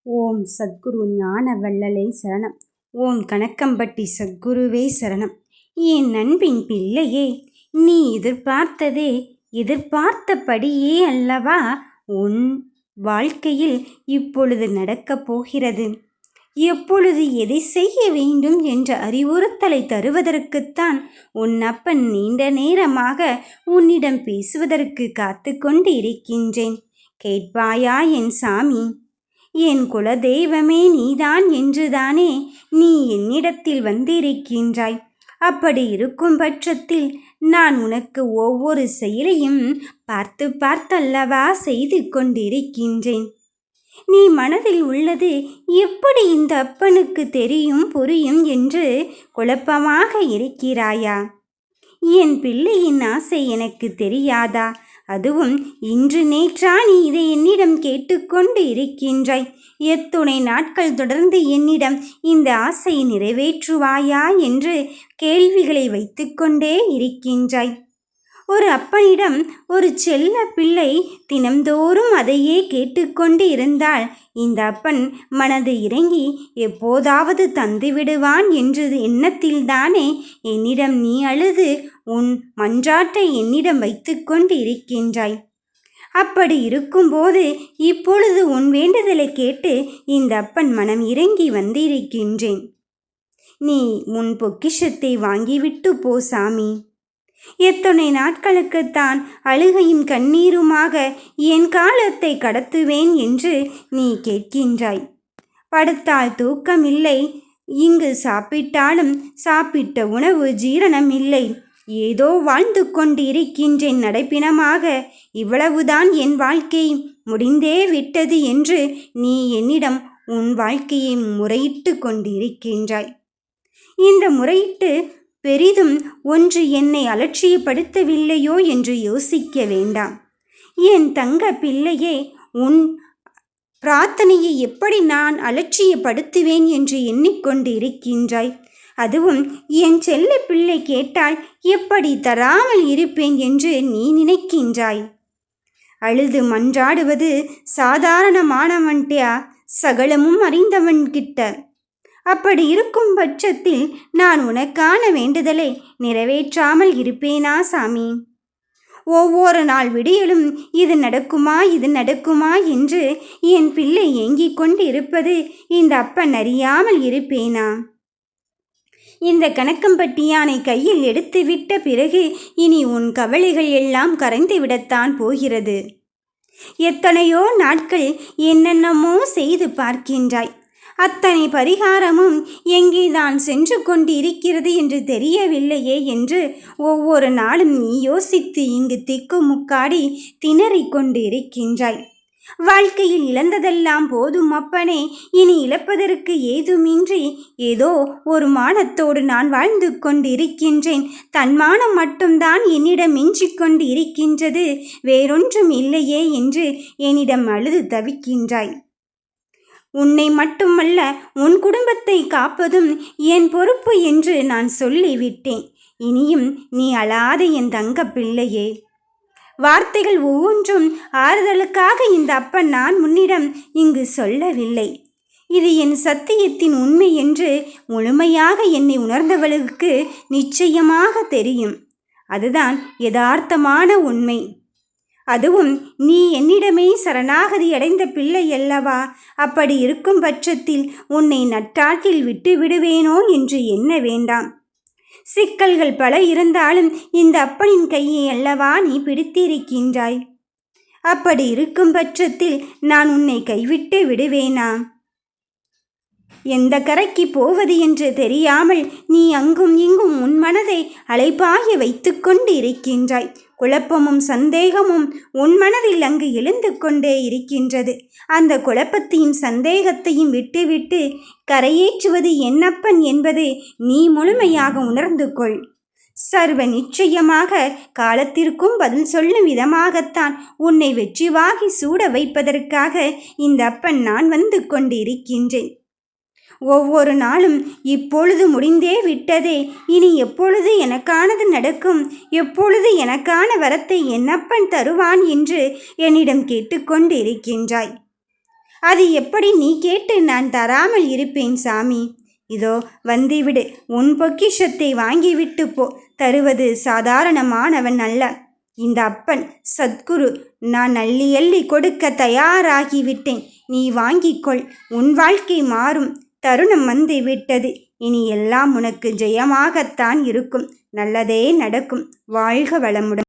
ஓம் சத்குரு ஞான வள்ளலே சரணம். ஓம் கணக்கம்பட்டி சத்குருவே சரணம். என் அன்பின் பிள்ளையே, நீ எதிர்பார்த்தபடியே அல்லவா உன் வாழ்க்கையில் இப்பொழுது நடக்கப் போகிறது. எப்பொழுது எதை செய்ய வேண்டும் என்ற அறிவுறுத்தலை தருவதற்குத்தான் உன் அப்பன் நீண்ட நேரமாக உன்னிடம் பேசுவதற்கு காத்து கொண்டு இருக்கின்றேன். கேட்பாயா என் சாமி? என் குலதெய்வமே நீதான் என்றுதானே நீ என்னிடத்தில் வந்திருக்கின்றாய். அப்படி இருக்கும் பட்சத்தில் நான் உனக்கு ஒவ்வொரு செயலையும் பார்த்தல்லவா செய்து கொண்டிருக்கின்றேன். நீ மனதில் உள்ளது எப்படி இந்த அப்பனுக்கு தெரியும் புரியும் என்று குழப்பமாக இருக்கிறாயா? என் பிள்ளையின் ஆசை எனக்கு தெரியாதா? அதுவும் இன்று நேற்றா நீ இதை என்னிடம் கேட்டுக்கொண்டு இருக்கின்றாய். எத்துணை நாட்கள் தொடர்ந்து என்னிடம் இந்த ஆசையை நிறைவேற்றுவாயா என்று கேள்விகளை வைத்துக்கொண்டே இருக்கின்றாய். ஒரு அப்பனிடம் ஒரு செல்ல பிள்ளை தினம்தோறும் அதையே கேட்டுக்கொண்டு இருந்தால் இந்த அப்பன் மனது இறங்கி எப்போதாவது தந்துவிடுவான் என்ற எண்ணத்தில்தானே என்னிடம் நீ அழுது உன் மன்றாட்டை என்னிடம் வைத்து கொண்டு இருக்கின்றாய். அப்படி இருக்கும்போது இப்பொழுது உன் வேண்டுதலை கேட்டு இந்த அப்பன் மனம் இறங்கி வந்திருக்கின்றேன். நீ உன் பொக்கிஷத்தை வாங்கிவிட்டு போ சாமி. எத்தனை நாட்களுக்குத்தான் அழுகையும் கண்ணீருமாக என் காலத்தை கடத்துவேன் என்று நீ கேட்கின்றாய். படுத்தால் தூக்கமில்லை, இங்கு சாப்பிட்டாலும் சாப்பிட்ட உணவு ஜீரணம் இல்லை, ஏதோ வாழ்ந்து கொண்டு இருக்கின்றேன் நடைப்பிணமாக, இவ்வளவுதான் என் வாழ்க்கை, முடிந்தே விட்டது என்று நீ என்னிடம் உன் வாழ்க்கையை முறையிட்டு கொண்டிருக்கின்றாய். இந்த முறையிட்டு பெரிதும் ஒன்று என்னை அலட்சியப்படுத்தவில்லையோ என்று யோசிக்க வேண்டாம். என் தங்க பிள்ளையே, உன் பிரார்த்தனையை எப்படி நான் அலட்சியப்படுத்துவேன் என்று எண்ணிக்கொண்டு இருக்கின்றாய். அதுவும் என் செல்ல பிள்ளை கேட்டால் எப்படி தராமல் இருப்பேன் என்று நீ நினைக்கின்றாய். அழுது மன்றாடுவது சாதாரணமானவன்கிட்ட, சகலமும் அறிந்தவன்கிட்ட. அப்படி இருக்கும் பட்சத்தில் நான் உனக்கான வேண்டுதலை நிறைவேற்றாமல் இருப்பேனா சாமி? ஒவ்வொரு நாள் விடியலும் இது நடக்குமா என்று என் பிள்ளை ஏங்கிக் கொண்டு இருப்பது இந்த அப்பன் அறியாமல் இருப்பேனா? இந்த கணக்கம்பட்டி யானை கையில் எடுத்துவிட்ட பிறகு இனி உன் கவலைகள் எல்லாம் கரைந்து விடத்தான் போகிறது. எத்தனையோ நாட்கள் என்னென்னமோ செய்து பார்க்கின்றாய். அத்தனை பரிகாரமும் எங்கேதான் சென்று கொண்டு இருக்கிறது என்று தெரியவில்லையே என்று ஒவ்வொரு நாளும் நீ யோசித்து இங்கு திக்குமுக்காடி திணறிக் கொண்டு இருக்கின்றாய். வாழ்க்கையில் இழந்ததெல்லாம் போதும் அப்பனே, இனி இழப்பதற்கு ஏதுமின்றி ஏதோ ஒரு மானத்தோடு நான் வாழ்ந்து கொண்டு இருக்கின்றேன். தன்மானம் மட்டும்தான் என்னிடம் மிஞ்சிக் கொண்டு இருக்கின்றது, வேறொன்றும் இல்லையே என்று என்னிடம் அழுது தவிக்கின்றாய். உன்னை மட்டுமல்ல, உன் குடும்பத்தை காப்பதும் என் பொறுப்பு என்று நான் சொல்லிவிட்டேன். இனியும் நீ அழாத என் தங்க பிள்ளையே. வார்த்தைகள் ஒவ்வொன்றும் ஆறுதலுக்காக இந்த அப்பன் நான் உன்னிடம் இங்கு சொல்லவில்லை. இது என் சத்தியத்தின் உண்மை என்று முழுமையாக என்னை உணர்ந்தவளுக்கு நிச்சயமாக தெரியும். அதுதான் யதார்த்தமான உண்மை. அதுவும் நீ என்னிடமே சரணாகதி அடைந்த பிள்ளை அல்லவா? அப்படி இருக்கும் பட்சத்தில் உன்னை நட்டாற்றில் விட்டு விடுவேனோ என்று எண்ண வேண்டாம். சிக்கல்கள் பல இருந்தாலும் இந்த அப்பனின் கையை அல்லவா நீ பிடித்திருக்கின்றாய். அப்படி இருக்கும் பட்சத்தில் நான் உன்னை கைவிட்டு விடுவேனா? எந்த கரைக்கு போவது என்று தெரியாமல் நீ அங்கும் இங்கும் உன் மனதை அலைபாய வைத்து கொண்டு இருக்கின்றாய். குழப்பமும் சந்தேகமும் உன் மனதில் அங்கு எழுந்து கொண்டே இருக்கின்றது. அந்த குழப்பத்தையும் சந்தேகத்தையும் விட்டுவிட்டு கரையேற்றுவது என்னப்பன் என்பது நீ முழுமையாக உணர்ந்து கொள். சர்வ நிச்சயமாக காலத்திற்கும் பதில் சொல்லும் விதமாகத்தான் உன்னை வெற்றிவாகி சூட வைப்பதற்காக இந்த அப்பன் நான் வந்து கொண்டு இருக்கின்றேன். ஒவ்வொரு நாளும் இப்பொழுது முடிந்தே விட்டதே, இனி எப்பொழுது எனக்கானது நடக்கும், எப்பொழுது எனக்கான வரத்தை என்னப்பன் தருவான் என்று என்னிடம் கேட்டுக்கொண்டு இருக்கின்றாய். அது எப்படி நீ கேட்டு நான் தராமல் இருப்பேன் சாமி? இதோ வந்துவிடு, உன் பொக்கிஷத்தை வாங்கிவிட்டு போ. தருவது சாதாரணமானவன் அல்ல, இந்த அப்பன் சத்குரு. நான் அள்ளி அள்ளி கொடுக்க தயாராகிவிட்டேன். நீ வாங்கிக்கொள். உன் வாழ்க்கை மாறும் தருணம் வந்து விட்டது. இனி எல்லாம் உனக்கு ஜெயமாகத்தான் இருக்கும். நல்லதே நடக்கும். வாழ்க வளமுடன்.